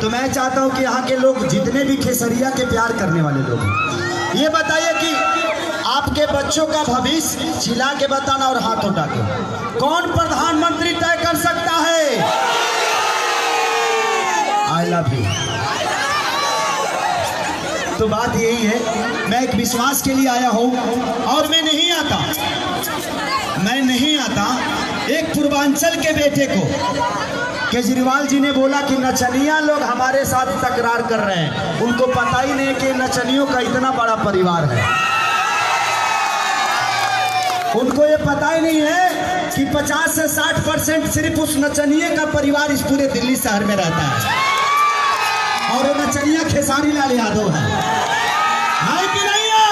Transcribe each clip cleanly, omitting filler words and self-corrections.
तो मैं चाहता हूं कि यहाँ के लोग जितने भी खेसरिया के प्यार करने वाले लोग हैं, ये बताइए कि आपके बच्चों का भविष्य चिल्ला के बताना और हाथ उठा के, कौन प्रधानमंत्री तय कर सकता है? I love you. तो बात यही है, मैं एक विश्वास के लिए आया हूं और मैं नहीं आता एक पूर्वांचल के बेटे को। केजरीवाल जी ने बोला कि नचनिया लोग हमारे साथ तकरार कर रहे हैं, उनको पता ही नहीं कि नचनियों का इतना बड़ा परिवार है। उनको ये पता ही नहीं है कि 50 से 60% सिर्फ उस नचनिए का परिवार इस पूरे दिल्ली शहर में रहता है, और वो नचनिया खेसारी लाल यादव है कि नहीं है?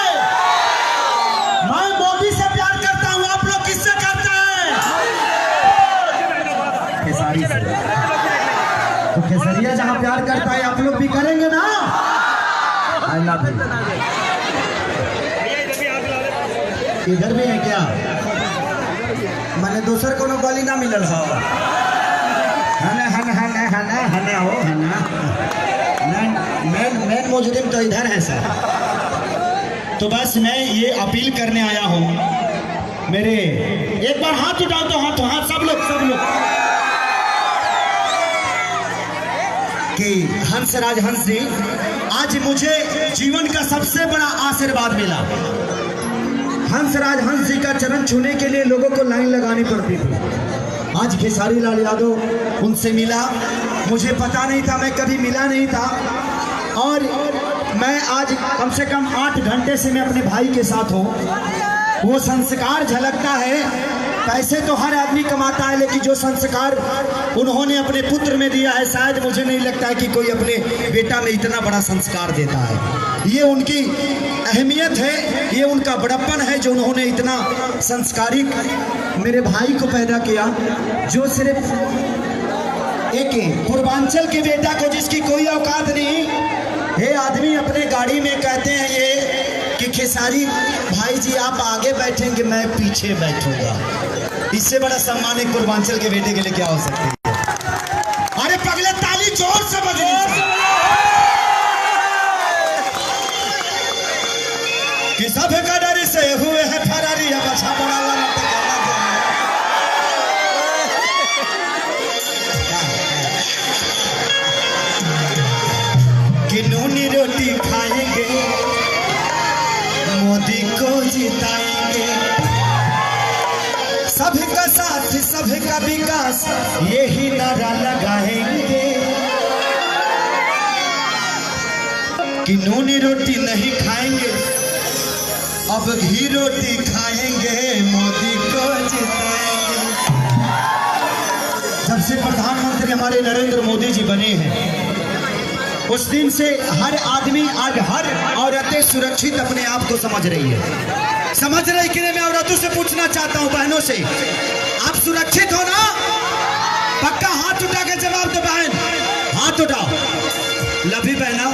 मैं मोदी से प्यार करता हूं, आप लोग किससे करते हैं? खेसारी से। तो खेसरिया जहां प्यार करता है, आप लोग भी करेंगे ना? I love you. इधर भी है क्या? मैंने दूसरे को गली ना मिलल हो। मेन मुजरिम तो इधर है सर। तो बस मैं ये अपील करने आया हूँ, मेरे एक बार हाथ उठाओ तो हाथ सब लोग कि हंसराज हंस जी, आज मुझे जीवन का सबसे बड़ा आशीर्वाद मिला। हंसराज हंस जी का चरण छूने के लिए लोगों को लाइन लगानी पड़ती थी। आज खेसारी लाल यादव उनसे मिला, मुझे पता नहीं था, मैं कभी मिला नहीं था, और मैं आज कम से कम 8 घंटे से मैं अपने भाई के साथ हूँ। वो संस्कार झलकता है। पैसे तो हर आदमी कमाता है, लेकिन जो संस्कार उन्होंने अपने पुत्र में दिया है, शायद मुझे नहीं लगता है कि कोई अपने बेटा में इतना बड़ा संस्कार देता है। ये उनकी अहमियत है, ये उनका बड़प्पन है जो उन्होंने इतना संस्कारिक मेरे भाई को पैदा किया, जो सिर्फ एक पूर्वांचल के बेटा को जिसकी कोई औकात नहीं, ये आदमी अपने गाड़ी में कहते हैं ये कि खेसारी भाई जी आप आगे बैठेंगे, मैं पीछे बैठूंगा। इससे बड़ा सम्मान एक पूर्वांचल के बेटे के लिए क्या हो सकती है? अरे पगले ताली जोर से बजनी कि सब का डर से हुए है फरारी। अब अच्छा बड़ा कि नूनी रोटी खाएंगे, मोदी को जिताएंगे, सबका साथ सबका विकास, यही नारा लगाएंगे कि नूनी रोटी नहीं खाएंगे, अब घी रोटी खाएंगे, मोदी को जिताएंगे। जब से प्रधानमंत्री हमारे नरेंद्र मोदी जी बने हैं, उस दिन से हर आदमी, आज हर औरतें सुरक्षित अपने आप को समझ रही है। समझ रही कि नहीं? मैं औरतों से पूछना चाहता हूं, बहनों से, आप सुरक्षित हो ना? पक्का हाथ उठा के जवाब दो बहन, हाथ उठाओ। लभी बहना,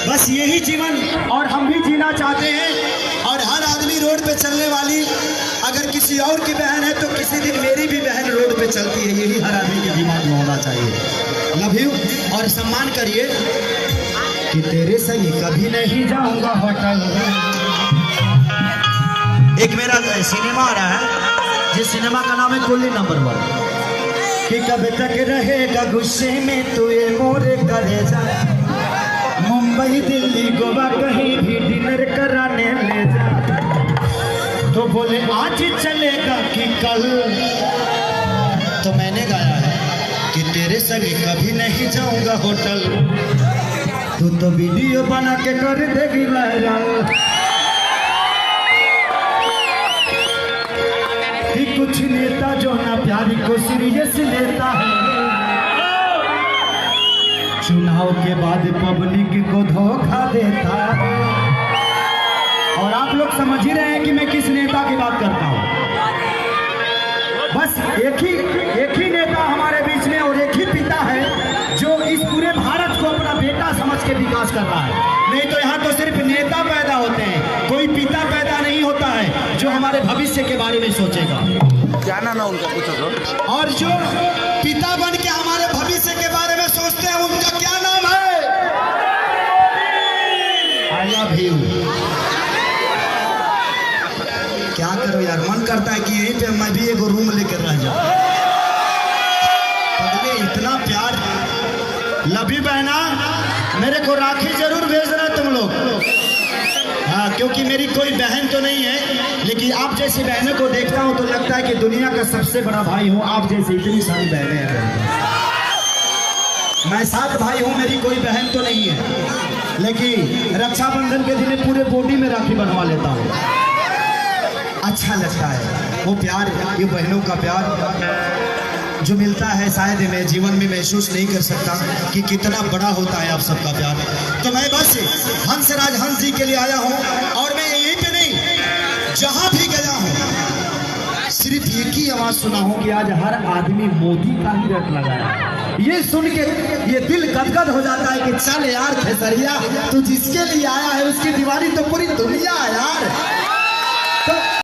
बस यही जीवन और हम भी जीना चाहते हैं। और हर आदमी रोड पे चलने वाली, अगर किसी और की बहन है तो किसी दिन मेरी भी बहन रोड पे चलती है, यही हर आदमी के दिमाग में होना चाहिए। Love you. और सम्मान करिए कि तेरे संग कभी नहीं जाऊंगा होटल। एक मेरा सिनेमा आ रहा है, जिस सिनेमा का नाम है कुल्ली नंबर 1, कि कब तक रहेगा गुस्से में तू ये मोरे करेजा, मुंबई दिल्ली गोवा कहीं भी डिनर कराने ले जा। तो बोले आज चलेगा कि कल, तो मैंने गाया है कि तेरे संग कभी नहीं जाऊंगा होटल, तू तो वीडियो बना के कर देगी वायरल। कुछ नेता जो ना प्यारी को सीरियस लेता है, चुनाव के बाद पब्लिक को धोखा देता है। और आप लोग समझ ही रहे हैं कि मैं किस नेता की बात करता हूं। बस एक ही नेता हमारे बीच में और एक ही पिता है जो इस पूरे भारत को अपना बेटा समझ के विकास कर रहा है। नहीं तो यहाँ तो सिर्फ नेता पैदा होते हैं, कोई पिता पैदा नहीं होता है जो हमारे भविष्य के बारे में सोचेगा। क्या नाम है उनका, पूछो तो। और जो पिता बन के हमारे भविष्य के बारे में सोचते हैं, उनका लव यू बहना, मेरे को राखी जरूर भेजना तुम लोग। हाँ, क्योंकि मेरी कोई बहन तो नहीं है, लेकिन आप जैसी बहनों को देखता हूँ तो लगता है कि दुनिया का सबसे बड़ा भाई हूँ। आप जैसी इतनी सारी बहनें हैं। मैं 7 भाई हूँ, मेरी कोई बहन तो नहीं है, लेकिन रक्षाबंधन के दिन पूरे बॉडी में राखी बनवा लेता हूँ। अच्छा लगता है वो प्यार, ये बहनों का प्यार जो मिलता है, शायद मैं जीवन में महसूस नहीं कर सकता कि कितना बड़ा होता है आप सबका प्यार। तो मैं बस हंसराज हंस जी के लिए आया हूँ, और मैं यहीं पे नहीं, जहाँ भी गया हूँ सिर्फ एक ही आवाज सुना हूँ कि आज हर आदमी मोदी का ही रट लगाया। ये सुन के ये दिल गदगद हो जाता है कि चल यार खेसरिया, तू जिसके लिए आया है उसकी दीवारी तो पूरी दुनिया